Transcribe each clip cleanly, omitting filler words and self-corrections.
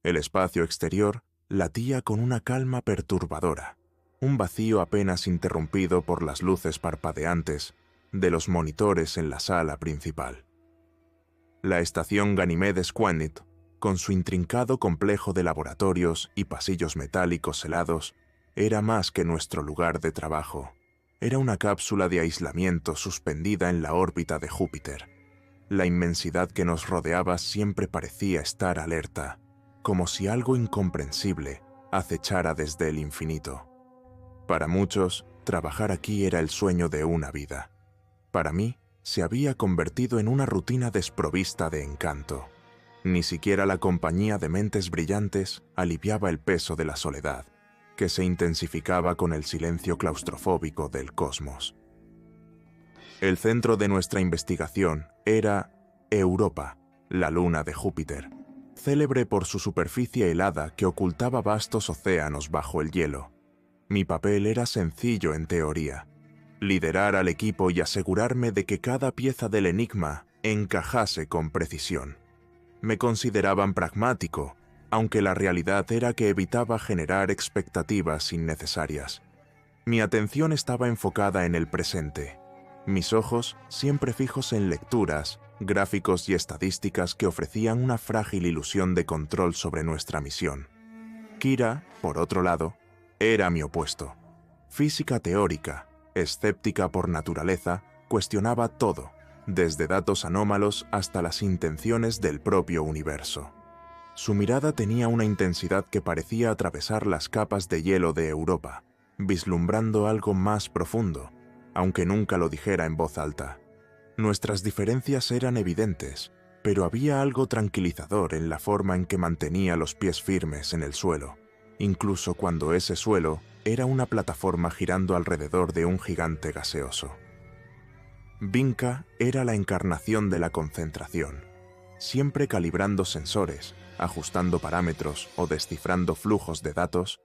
El espacio exterior latía con una calma perturbadora, un vacío apenas interrumpido por las luces parpadeantes de los monitores en la sala principal. La estación Ganimedes-Squanit, con su intrincado complejo de laboratorios y pasillos metálicos helados, era más que nuestro lugar de trabajo. Era una cápsula de aislamiento suspendida en la órbita de Júpiter. La inmensidad que nos rodeaba siempre parecía estar alerta, como si algo incomprensible acechara desde el infinito. Para muchos, trabajar aquí era el sueño de una vida. Para mí, se había convertido en una rutina desprovista de encanto. Ni siquiera la compañía de mentes brillantes aliviaba el peso de la soledad, que se intensificaba con el silencio claustrofóbico del cosmos. El centro de nuestra investigación era Europa, la luna de Júpiter, célebre por su superficie helada que ocultaba vastos océanos bajo el hielo. Mi papel era sencillo en teoría: liderar al equipo y asegurarme de que cada pieza del enigma encajase con precisión. Me consideraban pragmático, aunque la realidad era que evitaba generar expectativas innecesarias. Mi atención estaba enfocada en el presente, mis ojos siempre fijos en lecturas, gráficos y estadísticas que ofrecían una frágil ilusión de control sobre nuestra misión. Kira, por otro lado, era mi opuesto. Física teórica, escéptica por naturaleza, cuestionaba todo, desde datos anómalos hasta las intenciones del propio universo. Su mirada tenía una intensidad que parecía atravesar las capas de hielo de Europa, vislumbrando algo más profundo, aunque nunca lo dijera en voz alta. Nuestras diferencias eran evidentes, pero había algo tranquilizador en la forma en que mantenía los pies firmes en el suelo, incluso cuando ese suelo era una plataforma girando alrededor de un gigante gaseoso. Vinca era la encarnación de la concentración, siempre calibrando sensores, ajustando parámetros o descifrando flujos de datos.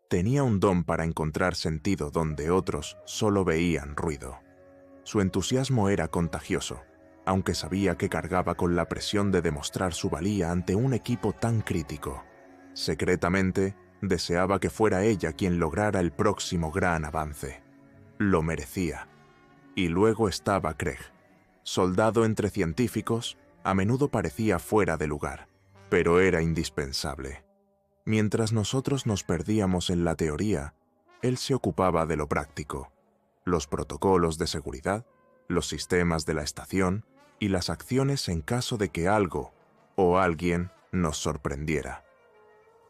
Tenía un don para encontrar sentido donde otros solo veían ruido. Su entusiasmo era contagioso, aunque sabía que cargaba con la presión de demostrar su valía ante un equipo tan crítico. Secretamente, deseaba que fuera ella quien lograra el próximo gran avance. Lo merecía. Y luego estaba Craig. Soldado entre científicos, a menudo parecía fuera de lugar, pero era indispensable. Mientras nosotros nos perdíamos en la teoría, él se ocupaba de lo práctico: los protocolos de seguridad, los sistemas de la estación y las acciones en caso de que algo o alguien nos sorprendiera.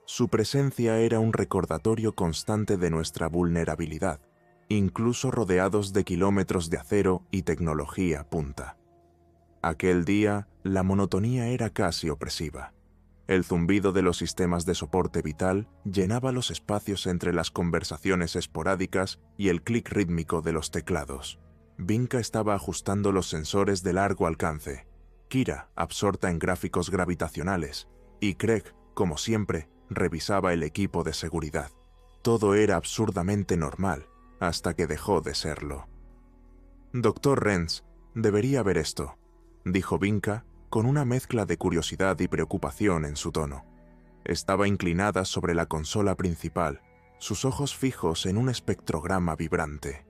Su presencia era un recordatorio constante de nuestra vulnerabilidad, incluso rodeados de kilómetros de acero y tecnología punta. Aquel día, la monotonía era casi opresiva. El zumbido de los sistemas de soporte vital llenaba los espacios entre las conversaciones esporádicas y el clic rítmico de los teclados. Vinca estaba ajustando los sensores de largo alcance, Kira absorta en gráficos gravitacionales, y Craig, como siempre, revisaba el equipo de seguridad. Todo era absurdamente normal, hasta que dejó de serlo. «Dr. Renz, debería ver esto», dijo Vinca, con una mezcla de curiosidad y preocupación en su tono. Estaba inclinada sobre la consola principal, sus ojos fijos en un espectrograma vibrante.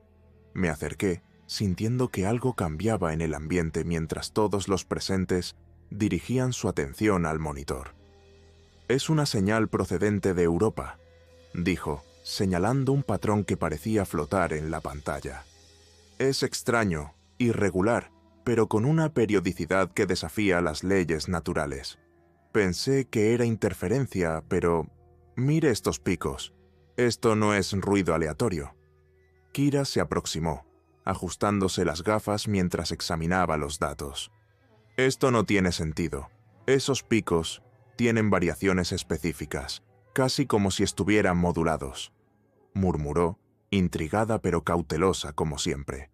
Me acerqué, sintiendo que algo cambiaba en el ambiente mientras todos los presentes dirigían su atención al monitor. «Es una señal procedente de Europa», dijo, señalando un patrón que parecía flotar en la pantalla. «Es extraño, irregular, pero con una periodicidad que desafía las leyes naturales. Pensé que era interferencia, pero mire estos picos. Esto no es ruido aleatorio». Kira se aproximó, ajustándose las gafas mientras examinaba los datos. «Esto no tiene sentido. Esos picos tienen variaciones específicas, casi como si estuvieran modulados», murmuró, intrigada pero cautelosa como siempre.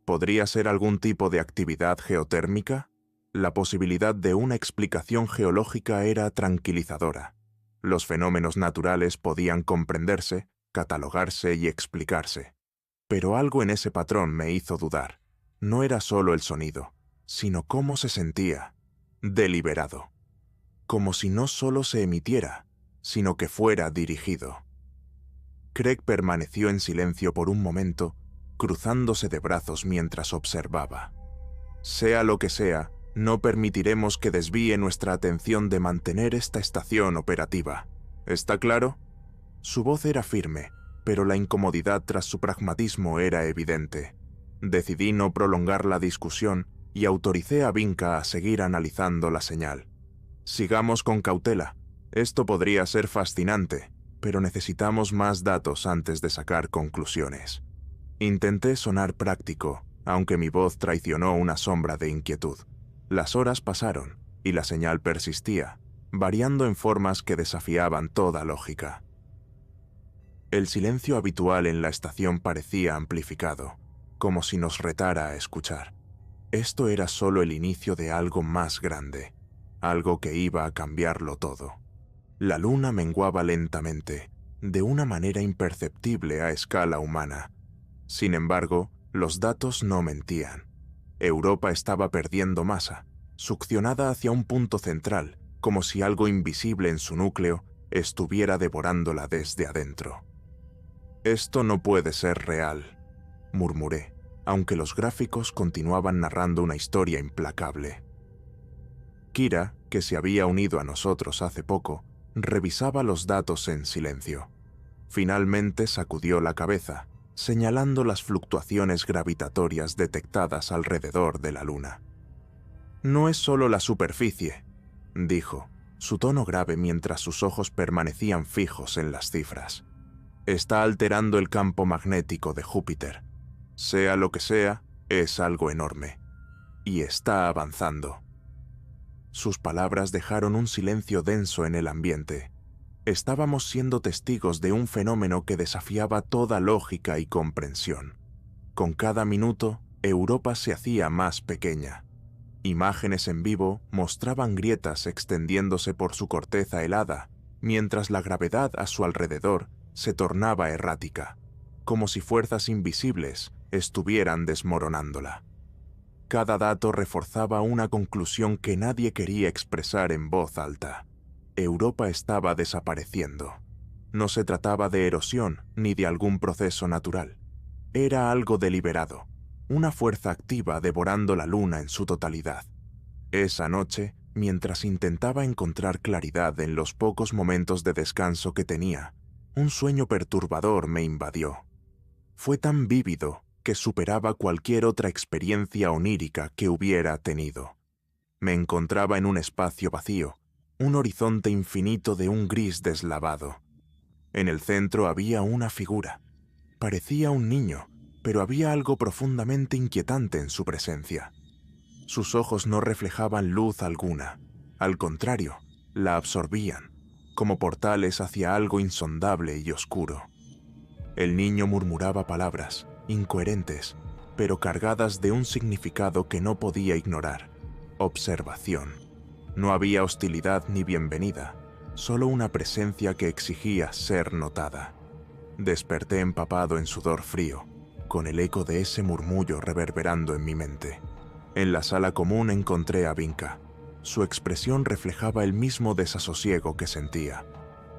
¿Podría ser algún tipo de actividad geotérmica? La posibilidad de una explicación geológica era tranquilizadora. Los fenómenos naturales podían comprenderse, catalogarse y explicarse. Pero algo en ese patrón me hizo dudar. No era solo el sonido, sino cómo se sentía. Deliberado. como si no solo se emitiera, sino que fuera dirigido. Craig permaneció en silencio por un momento, cruzándose de brazos mientras observaba. Sea lo que sea, no permitiremos que desvíe nuestra atención de mantener esta estación operativa. ¿Está claro? Su voz era firme, pero la incomodidad tras su pragmatismo era evidente. Decidí no prolongar la discusión y autoricé a Vinca a seguir analizando la señal. Sigamos con cautela. Esto podría ser fascinante, pero necesitamos más datos antes de sacar conclusiones. Intenté sonar práctico, aunque mi voz traicionó una sombra de inquietud. Las horas pasaron y la señal persistía, variando en formas que desafiaban toda lógica. El silencio habitual en la estación parecía amplificado, como si nos retara a escuchar. Esto era solo el inicio de algo más grande, algo que iba a cambiarlo todo. La luna menguaba lentamente, de una manera imperceptible a escala humana. Sin embargo, los datos no mentían. Europa estaba perdiendo masa, succionada hacia un punto central, como si algo invisible en su núcleo estuviera devorándola desde adentro. «Esto no puede ser real», murmuré, aunque los gráficos continuaban narrando una historia implacable. Kira, que se había unido a nosotros hace poco, revisaba los datos en silencio. Finalmente sacudió la cabeza, señalando las fluctuaciones gravitatorias detectadas alrededor de la luna. «No es solo la superficie», dijo, su tono grave mientras sus ojos permanecían fijos en las cifras. «Está alterando el campo magnético de Júpiter. Sea lo que sea, es algo enorme. Y está avanzando». Sus palabras dejaron un silencio denso en el ambiente. Estábamos siendo testigos de un fenómeno que desafiaba toda lógica y comprensión. Con cada minuto, Europa se hacía más pequeña. Imágenes en vivo mostraban grietas extendiéndose por su corteza helada, mientras la gravedad a su alrededor se tornaba errática, como si fuerzas invisibles estuvieran desmoronándola. Cada dato reforzaba una conclusión que nadie quería expresar en voz alta. Europa estaba desapareciendo. No se trataba de erosión ni de algún proceso natural. Era algo deliberado, una fuerza activa devorando la luna en su totalidad. Esa noche, mientras intentaba encontrar claridad en los pocos momentos de descanso que tenía, un sueño perturbador me invadió. Fue tan vívido que superaba cualquier otra experiencia onírica que hubiera tenido. Me encontraba en un espacio vacío, un horizonte infinito de un gris deslavado. En el centro había una figura. Parecía un niño, pero había algo profundamente inquietante en su presencia. Sus ojos no reflejaban luz alguna, al contrario, la absorbían, como portales hacia algo insondable y oscuro. El niño murmuraba palabras, incoherentes, pero cargadas de un significado que no podía ignorar: observación. No había hostilidad ni bienvenida, solo una presencia que exigía ser notada. Desperté empapado en sudor frío, con el eco de ese murmullo reverberando en mi mente. En la sala común encontré a Vinca. Su expresión reflejaba el mismo desasosiego que sentía.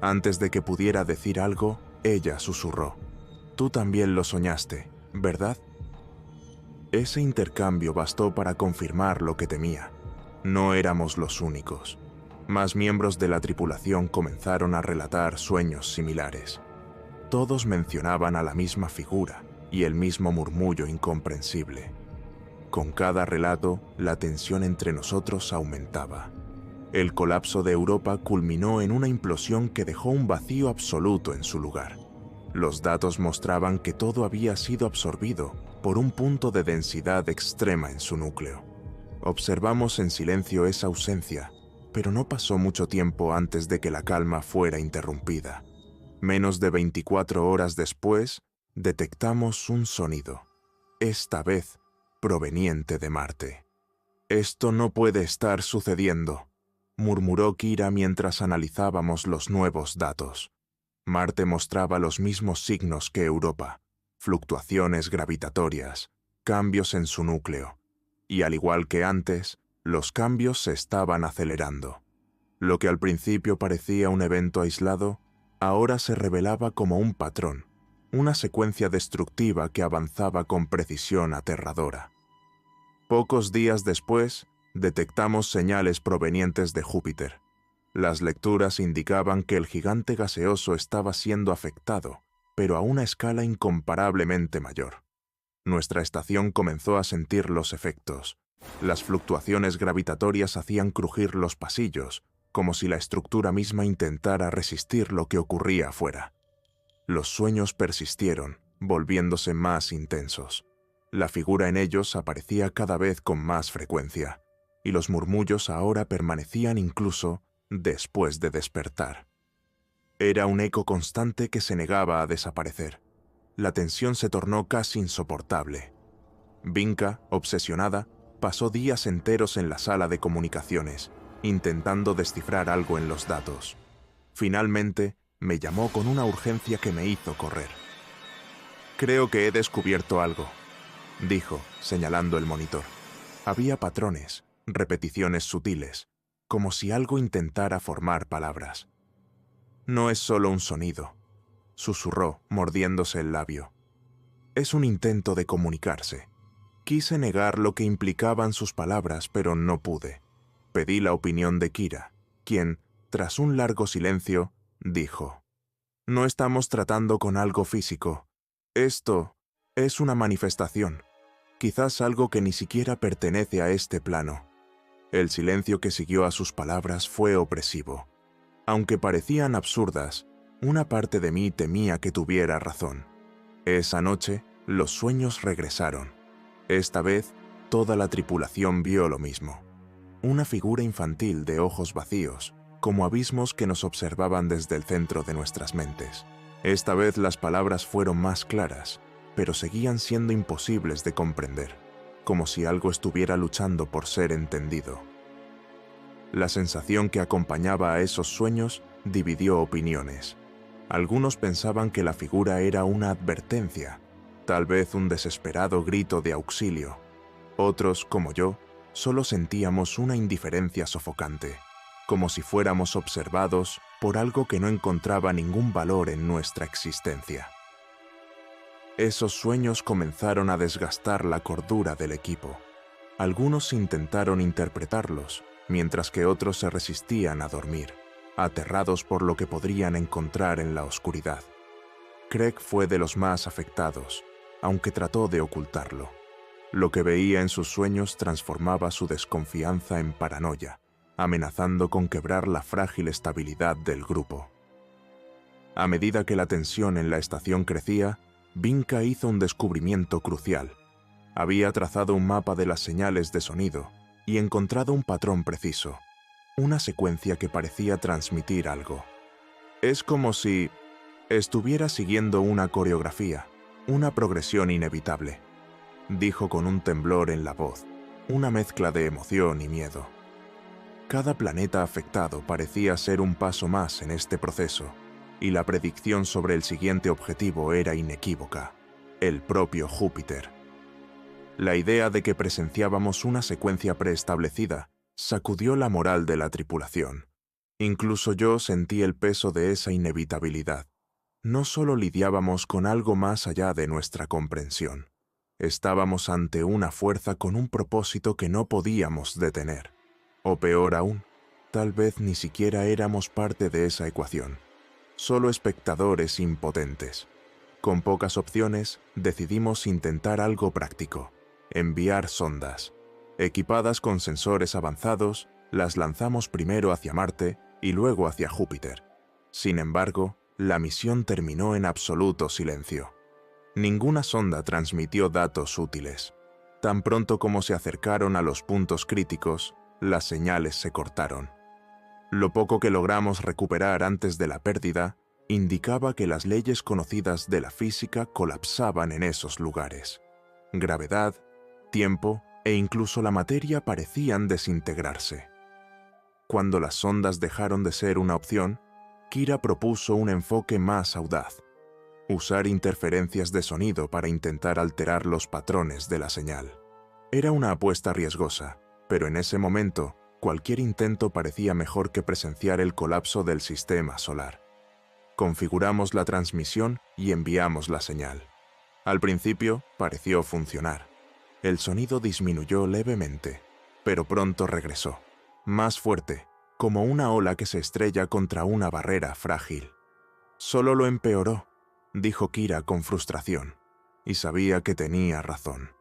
Antes de que pudiera decir algo, ella susurró: «Tú también lo soñaste, ¿verdad?». Ese intercambio bastó para confirmar lo que temía. No éramos los únicos. Más miembros de la tripulación comenzaron a relatar sueños similares. Todos mencionaban a la misma figura y el mismo murmullo incomprensible. Con cada relato, la tensión entre nosotros aumentaba. El colapso de Europa culminó en una implosión que dejó un vacío absoluto en su lugar. Los datos mostraban que todo había sido absorbido por un punto de densidad extrema en su núcleo. Observamos en silencio esa ausencia, pero no pasó mucho tiempo antes de que la calma fuera interrumpida. Menos de 24 horas después, detectamos un sonido, esta vez proveniente de Marte. «Esto no puede estar sucediendo», murmuró Kira mientras analizábamos los nuevos datos. Marte mostraba los mismos signos que Europa: fluctuaciones gravitatorias, cambios en su núcleo. Y al igual que antes, los cambios se estaban acelerando. Lo que al principio parecía un evento aislado, ahora se revelaba como un patrón, una secuencia destructiva que avanzaba con precisión aterradora. Pocos días después, detectamos señales provenientes de Júpiter. Las lecturas indicaban que el gigante gaseoso estaba siendo afectado, pero a una escala incomparablemente mayor. Nuestra estación comenzó a sentir los efectos. Las fluctuaciones gravitatorias hacían crujir los pasillos, como si la estructura misma intentara resistir lo que ocurría afuera. Los sueños persistieron, volviéndose más intensos. La figura en ellos aparecía cada vez con más frecuencia, y los murmullos ahora permanecían incluso después de despertar. Era un eco constante que se negaba a desaparecer. La tensión se tornó casi insoportable. Vinca, obsesionada, pasó días enteros en la sala de comunicaciones, intentando descifrar algo en los datos. Finalmente, me llamó con una urgencia que me hizo correr. «Creo que he descubierto algo», dijo, señalando el monitor. Había patrones, repeticiones sutiles, como si algo intentara formar palabras. «No es solo un sonido», susurró, mordiéndose el labio. «Es un intento de comunicarse». Quise negar lo que implicaban sus palabras, pero no pude. Pedí la opinión de Kira, quien, tras un largo silencio, dijo: «No estamos tratando con algo físico. Esto es una manifestación, quizás algo que ni siquiera pertenece a este plano». El silencio que siguió a sus palabras fue opresivo. Aunque parecían absurdas, una parte de mí temía que tuviera razón. Esa noche, los sueños regresaron. Esta vez, toda la tripulación vio lo mismo. Una figura infantil de ojos vacíos, como abismos que nos observaban desde el centro de nuestras mentes. Esta vez las palabras fueron más claras, pero seguían siendo imposibles de comprender, como si algo estuviera luchando por ser entendido. La sensación que acompañaba a esos sueños dividió opiniones. Algunos pensaban que la figura era una advertencia, tal vez un desesperado grito de auxilio. Otros, como yo, solo sentíamos una indiferencia sofocante, como si fuéramos observados por algo que no encontraba ningún valor en nuestra existencia. Esos sueños comenzaron a desgastar la cordura del equipo. Algunos intentaron interpretarlos, mientras que otros se resistían a dormir, aterrados por lo que podrían encontrar en la oscuridad. Craig fue de los más afectados, aunque trató de ocultarlo. Lo que veía en sus sueños transformaba su desconfianza en paranoia, amenazando con quebrar la frágil estabilidad del grupo. A medida que la tensión en la estación crecía, Vinca hizo un descubrimiento crucial. Había trazado un mapa de las señales de sonido y encontrado un patrón preciso, una secuencia que parecía transmitir algo. Es como si estuviera siguiendo una coreografía, una progresión inevitable, dijo con un temblor en la voz, una mezcla de emoción y miedo. Cada planeta afectado parecía ser un paso más en este proceso, y la predicción sobre el siguiente objetivo era inequívoca: el propio Júpiter. La idea de que presenciábamos una secuencia preestablecida sacudió la moral de la tripulación. Incluso yo sentí el peso de esa inevitabilidad. No solo lidiábamos con algo más allá de nuestra comprensión. Estábamos ante una fuerza con un propósito que no podíamos detener. O peor aún, tal vez ni siquiera éramos parte de esa ecuación. Solo espectadores impotentes. Con pocas opciones, decidimos intentar algo práctico: enviar sondas. Equipadas con sensores avanzados, las lanzamos primero hacia Marte y luego hacia Júpiter. Sin embargo, la misión terminó en absoluto silencio. Ninguna sonda transmitió datos útiles. Tan pronto como se acercaron a los puntos críticos, las señales se cortaron. Lo poco que logramos recuperar antes de la pérdida indicaba que las leyes conocidas de la física colapsaban en esos lugares. Gravedad, tiempo e incluso la materia parecían desintegrarse. Cuando las sondas dejaron de ser una opción, Kira propuso un enfoque más audaz: usar interferencias de sonido para intentar alterar los patrones de la señal. Era una apuesta riesgosa, pero en ese momento Cualquier intento parecía mejor que presenciar el colapso del sistema solar. Configuramos la transmisión y enviamos la señal. Al principio pareció funcionar. El sonido disminuyó levemente, pero pronto regresó, más fuerte, como una ola que se estrella contra una barrera frágil. «Solo lo empeoró», dijo Kira con frustración, y sabía que tenía razón.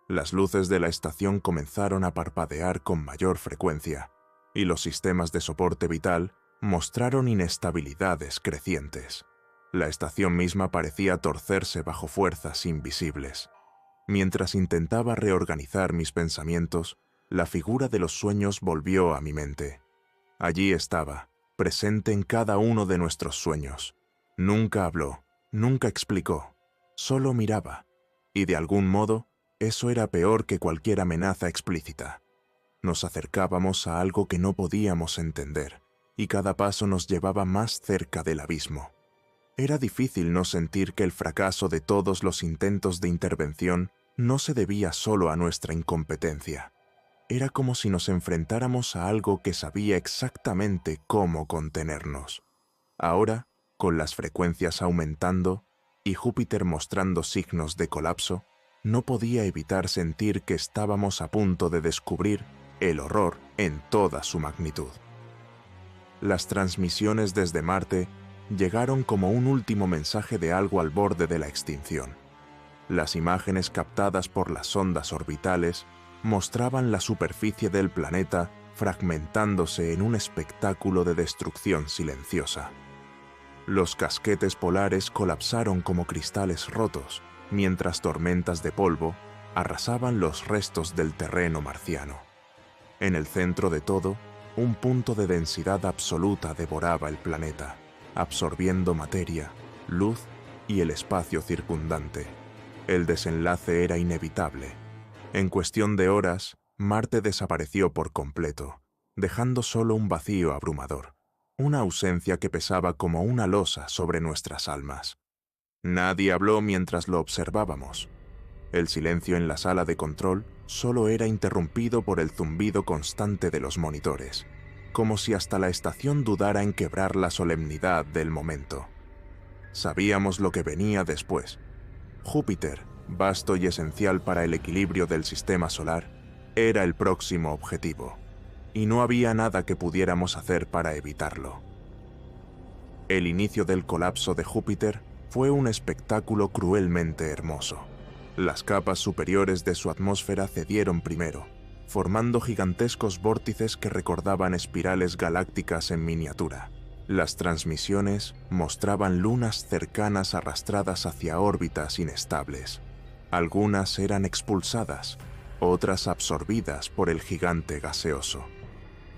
Las luces de la estación comenzaron a parpadear con mayor frecuencia, y los sistemas de soporte vital mostraron inestabilidades crecientes. La estación misma parecía torcerse bajo fuerzas invisibles. Mientras intentaba reorganizar mis pensamientos, la figura de los sueños volvió a mi mente. Allí estaba, presente en cada uno de nuestros sueños. Nunca habló, nunca explicó, solo miraba, y de algún modo, eso era peor que cualquier amenaza explícita. Nos acercábamos a algo que no podíamos entender, y cada paso nos llevaba más cerca del abismo. Era difícil no sentir que el fracaso de todos los intentos de intervención no se debía solo a nuestra incompetencia. Era como si nos enfrentáramos a algo que sabía exactamente cómo contenernos. Ahora, con las frecuencias aumentando y Júpiter mostrando signos de colapso, no podía evitar sentir que estábamos a punto de descubrir el horror en toda su magnitud. Las transmisiones desde Marte llegaron como un último mensaje de algo al borde de la extinción. Las imágenes captadas por las sondas orbitales mostraban la superficie del planeta fragmentándose en un espectáculo de destrucción silenciosa. Los casquetes polares colapsaron como cristales rotos, mientras tormentas de polvo arrasaban los restos del terreno marciano. En el centro de todo, un punto de densidad absoluta devoraba el planeta, absorbiendo materia, luz y el espacio circundante. El desenlace era inevitable. En cuestión de horas, Marte desapareció por completo, dejando solo un vacío abrumador, una ausencia que pesaba como una losa sobre nuestras almas. Nadie habló mientras lo observábamos. El silencio en la sala de control solo era interrumpido por el zumbido constante de los monitores, como si hasta la estación dudara en quebrar la solemnidad del momento. Sabíamos lo que venía después. Júpiter, vasto y esencial para el equilibrio del sistema solar, era el próximo objetivo, y no había nada que pudiéramos hacer para evitarlo. El inicio del colapso de Júpiter fue un espectáculo cruelmente hermoso. Las capas superiores de su atmósfera cedieron primero, formando gigantescos vórtices que recordaban espirales galácticas en miniatura. Las transmisiones mostraban lunas cercanas arrastradas hacia órbitas inestables. Algunas eran expulsadas, otras absorbidas por el gigante gaseoso.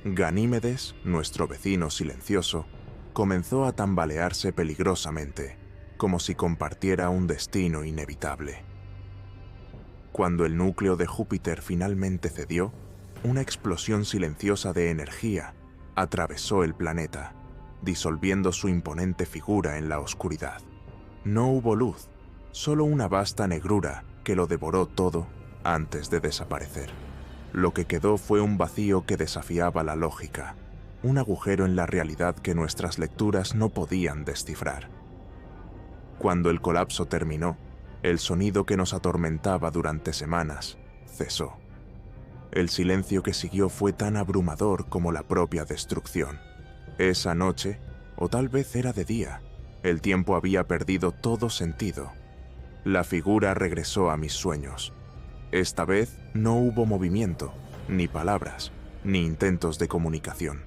Ganímedes, nuestro vecino silencioso, comenzó a tambalearse peligrosamente, como si compartiera un destino inevitable. Cuando el núcleo de Júpiter finalmente cedió, una explosión silenciosa de energía atravesó el planeta, disolviendo su imponente figura en la oscuridad. No hubo luz, solo una vasta negrura que lo devoró todo antes de desaparecer. Lo que quedó fue un vacío que desafiaba la lógica, un agujero en la realidad que nuestras lecturas no podían descifrar. Cuando el colapso terminó, el sonido que nos atormentaba durante semanas cesó. El silencio que siguió fue tan abrumador como la propia destrucción. Esa noche, o tal vez era de día, el tiempo había perdido todo sentido. La figura regresó a mis sueños. Esta vez no hubo movimiento, ni palabras, ni intentos de comunicación.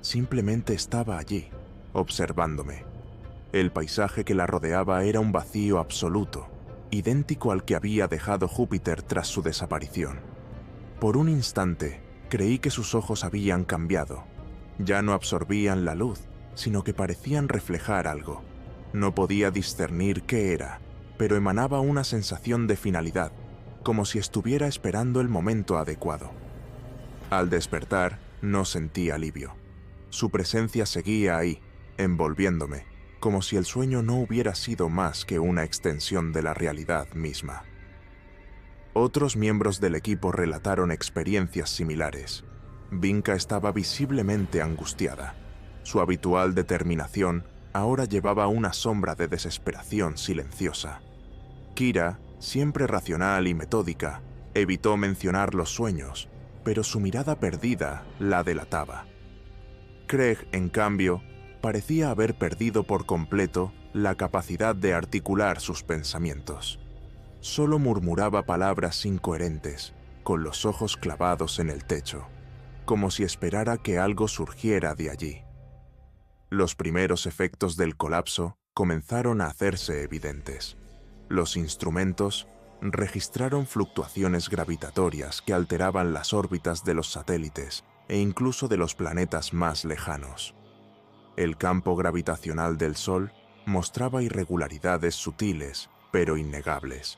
Simplemente estaba allí, observándome. El paisaje que la rodeaba era un vacío absoluto, idéntico al que había dejado Júpiter tras su desaparición. Por un instante, creí que sus ojos habían cambiado. Ya no absorbían la luz, sino que parecían reflejar algo. No podía discernir qué era, pero emanaba una sensación de finalidad, como si estuviera esperando el momento adecuado. Al despertar, no sentí alivio. Su presencia seguía ahí, envolviéndome, como si el sueño no hubiera sido más que una extensión de la realidad misma. Otros miembros del equipo relataron experiencias similares. Vinca estaba visiblemente angustiada. Su habitual determinación ahora llevaba una sombra de desesperación silenciosa. Kira, siempre racional y metódica, evitó mencionar los sueños, pero su mirada perdida la delataba. Craig, en cambio, parecía haber perdido por completo la capacidad de articular sus pensamientos. Solo murmuraba palabras incoherentes, con los ojos clavados en el techo, como si esperara que algo surgiera de allí. Los primeros efectos del colapso comenzaron a hacerse evidentes. Los instrumentos registraron fluctuaciones gravitatorias que alteraban las órbitas de los satélites e incluso de los planetas más lejanos. El campo gravitacional del Sol mostraba irregularidades sutiles, pero innegables.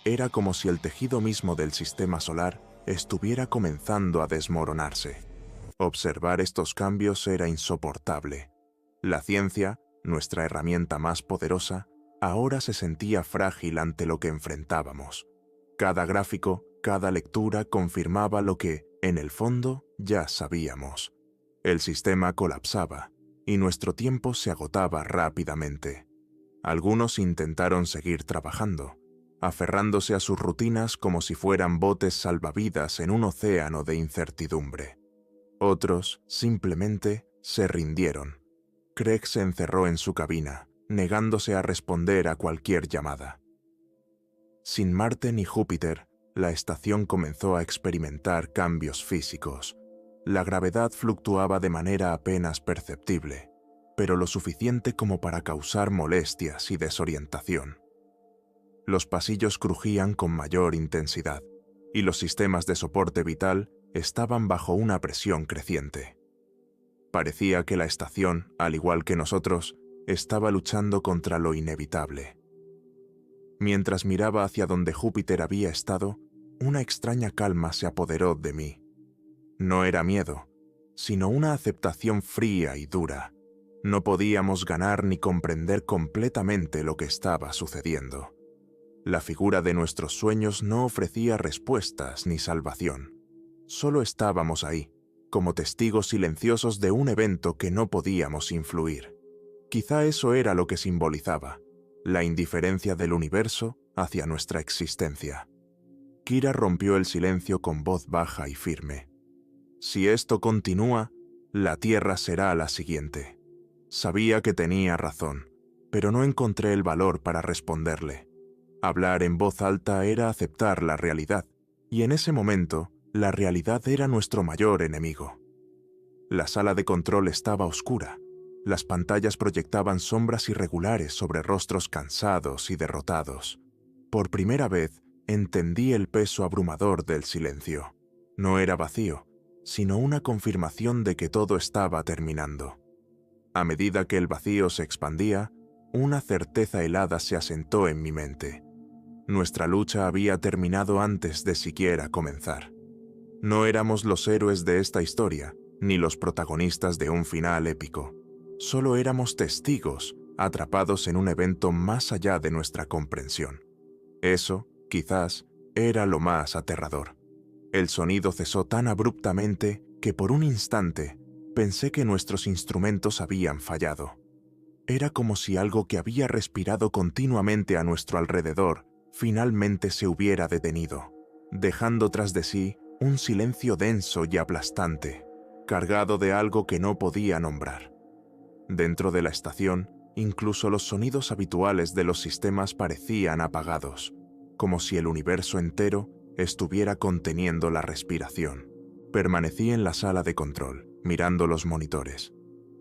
Era como si el tejido mismo del sistema solar estuviera comenzando a desmoronarse. Observar estos cambios era insoportable. La ciencia, nuestra herramienta más poderosa, ahora se sentía frágil ante lo que enfrentábamos. Cada gráfico, cada lectura confirmaba lo que, en el fondo, ya sabíamos. El sistema colapsaba, y nuestro tiempo se agotaba rápidamente. Algunos intentaron seguir trabajando, aferrándose a sus rutinas como si fueran botes salvavidas en un océano de incertidumbre. Otros, simplemente, se rindieron. Craig se encerró en su cabina, negándose a responder a cualquier llamada. Sin Marte ni Júpiter, la estación comenzó a experimentar cambios físicos. La gravedad fluctuaba de manera apenas perceptible, pero lo suficiente como para causar molestias y desorientación. Los pasillos crujían con mayor intensidad, y los sistemas de soporte vital estaban bajo una presión creciente. Parecía que la estación, al igual que nosotros, estaba luchando contra lo inevitable. Mientras miraba hacia donde Júpiter había estado, una extraña calma se apoderó de mí. No era miedo, sino una aceptación fría y dura. No podíamos ganar ni comprender completamente lo que estaba sucediendo. La figura de nuestros sueños no ofrecía respuestas ni salvación. Solo estábamos ahí, como testigos silenciosos de un evento que no podíamos influir. Quizá eso era lo que simbolizaba, la indiferencia del universo hacia nuestra existencia. Kira rompió el silencio con voz baja y firme. Si esto continúa, la Tierra será la siguiente. Sabía que tenía razón, pero no encontré el valor para responderle. Hablar en voz alta era aceptar la realidad, y en ese momento, la realidad era nuestro mayor enemigo. La sala de control estaba oscura. Las pantallas proyectaban sombras irregulares sobre rostros cansados y derrotados. Por primera vez, entendí el peso abrumador del silencio. No era vacío, sino una confirmación de que todo estaba terminando. A medida que el vacío se expandía, una certeza helada se asentó en mi mente. Nuestra lucha había terminado antes de siquiera comenzar. No éramos los héroes de esta historia, ni los protagonistas de un final épico. Solo éramos testigos, atrapados en un evento más allá de nuestra comprensión. Eso, quizás, era lo más aterrador. El sonido cesó tan abruptamente que por un instante pensé que nuestros instrumentos habían fallado. Era como si algo que había respirado continuamente a nuestro alrededor finalmente se hubiera detenido, dejando tras de sí un silencio denso y aplastante, cargado de algo que no podía nombrar. Dentro de la estación, incluso los sonidos habituales de los sistemas parecían apagados, como si el universo entero estuviera conteniendo la respiración. Permanecí en la sala de control, mirando los monitores.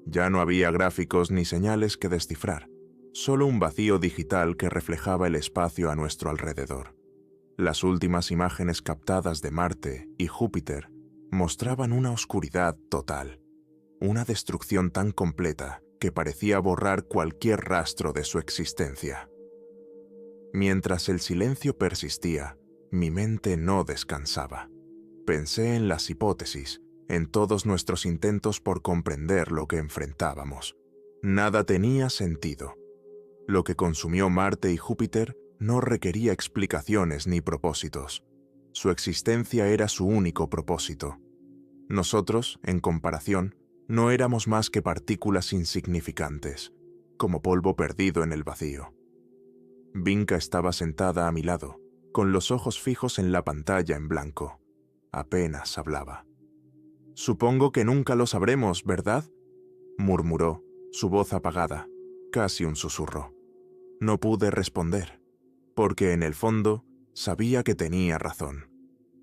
Ya no había gráficos ni señales que descifrar, solo un vacío digital que reflejaba el espacio a nuestro alrededor. Las últimas imágenes captadas de Marte y Júpiter mostraban una oscuridad total, una destrucción tan completa que parecía borrar cualquier rastro de su existencia. Mientras el silencio persistía, mi mente no descansaba. Pensé en las hipótesis, en todos nuestros intentos por comprender lo que enfrentábamos. Nada tenía sentido. Lo que consumió Marte y Júpiter no requería explicaciones ni propósitos. Su existencia era su único propósito. Nosotros, en comparación, no éramos más que partículas insignificantes, como polvo perdido en el vacío. Vinca estaba sentada a mi lado, con los ojos fijos en la pantalla en blanco. Apenas hablaba. «Supongo que nunca lo sabremos, ¿verdad?», murmuró, su voz apagada, casi un susurro. No pude responder, porque en el fondo sabía que tenía razón.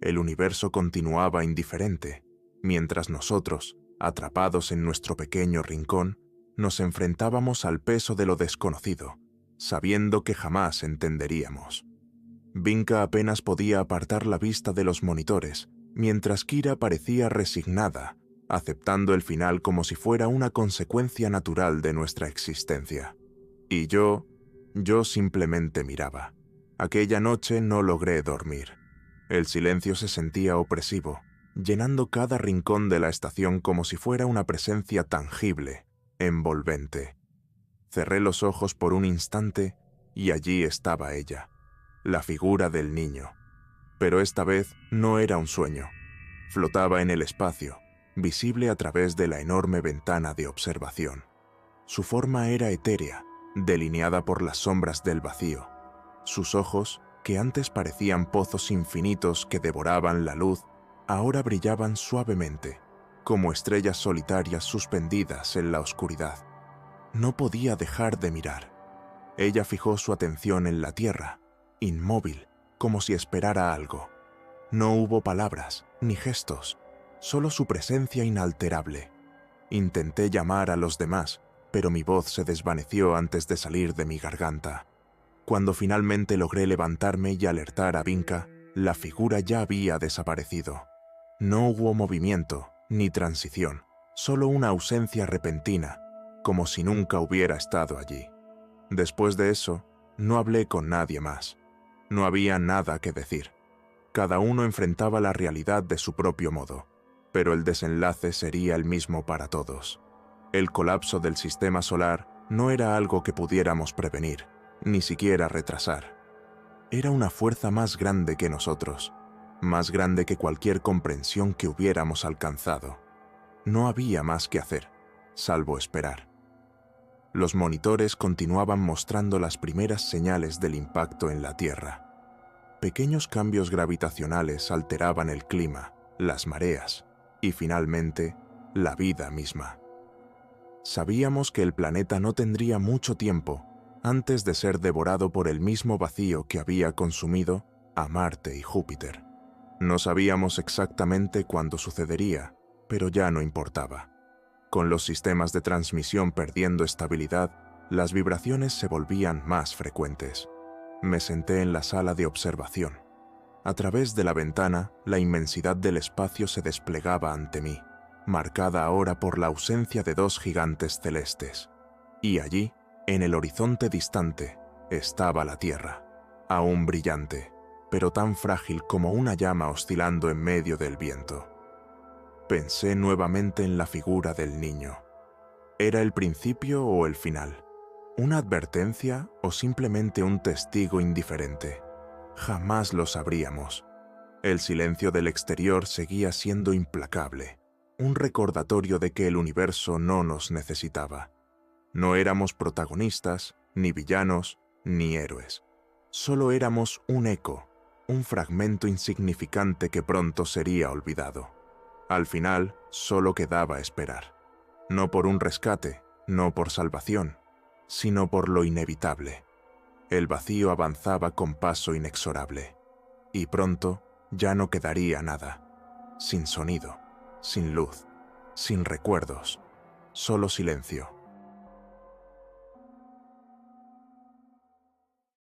El universo continuaba indiferente, mientras nosotros, atrapados en nuestro pequeño rincón, nos enfrentábamos al peso de lo desconocido, sabiendo que jamás entenderíamos. Vinca apenas podía apartar la vista de los monitores, mientras Kira parecía resignada, aceptando el final como si fuera una consecuencia natural de nuestra existencia. Y yo simplemente miraba. Aquella noche no logré dormir. El silencio se sentía opresivo, llenando cada rincón de la estación como si fuera una presencia tangible, envolvente. Cerré los ojos por un instante y allí estaba ella, la figura del niño. Pero esta vez no era un sueño. Flotaba en el espacio, visible a través de la enorme ventana de observación. Su forma era etérea, delineada por las sombras del vacío. Sus ojos, que antes parecían pozos infinitos que devoraban la luz, ahora brillaban suavemente, como estrellas solitarias suspendidas en la oscuridad. No podía dejar de mirar. Ella fijó su atención en la tierra, inmóvil, como si esperara algo. No hubo palabras, ni gestos, solo su presencia inalterable. Intenté llamar a los demás, pero mi voz se desvaneció antes de salir de mi garganta. Cuando finalmente logré levantarme y alertar a Vinca, la figura ya había desaparecido. No hubo movimiento, ni transición, solo una ausencia repentina, como si nunca hubiera estado allí. Después de eso, no hablé con nadie más. No había nada que decir. Cada uno enfrentaba la realidad de su propio modo, pero el desenlace sería el mismo para todos. El colapso del sistema solar no era algo que pudiéramos prevenir, ni siquiera retrasar. Era una fuerza más grande que nosotros, más grande que cualquier comprensión que hubiéramos alcanzado. No había más que hacer, salvo esperar. Los monitores continuaban mostrando las primeras señales del impacto en la Tierra. Pequeños cambios gravitacionales alteraban el clima, las mareas y, finalmente, la vida misma. Sabíamos que el planeta no tendría mucho tiempo antes de ser devorado por el mismo vacío que había consumido a Marte y Júpiter. No sabíamos exactamente cuándo sucedería, pero ya no importaba. Con los sistemas de transmisión perdiendo estabilidad, las vibraciones se volvían más frecuentes. Me senté en la sala de observación. A través de la ventana, la inmensidad del espacio se desplegaba ante mí, marcada ahora por la ausencia de dos gigantes celestes. Y allí, en el horizonte distante, estaba la Tierra, aún brillante, pero tan frágil como una llama oscilando en medio del viento. Pensé nuevamente en la figura del niño. ¿Era el principio o el final? ¿Una advertencia o simplemente un testigo indiferente? Jamás lo sabríamos. El silencio del exterior seguía siendo implacable, un recordatorio de que el universo no nos necesitaba. No éramos protagonistas, ni villanos, ni héroes. Solo éramos un eco, un fragmento insignificante que pronto sería olvidado. Al final, solo quedaba esperar. No por un rescate, no por salvación, sino por lo inevitable. El vacío avanzaba con paso inexorable, y pronto ya no quedaría nada. Sin sonido, sin luz, sin recuerdos, solo silencio.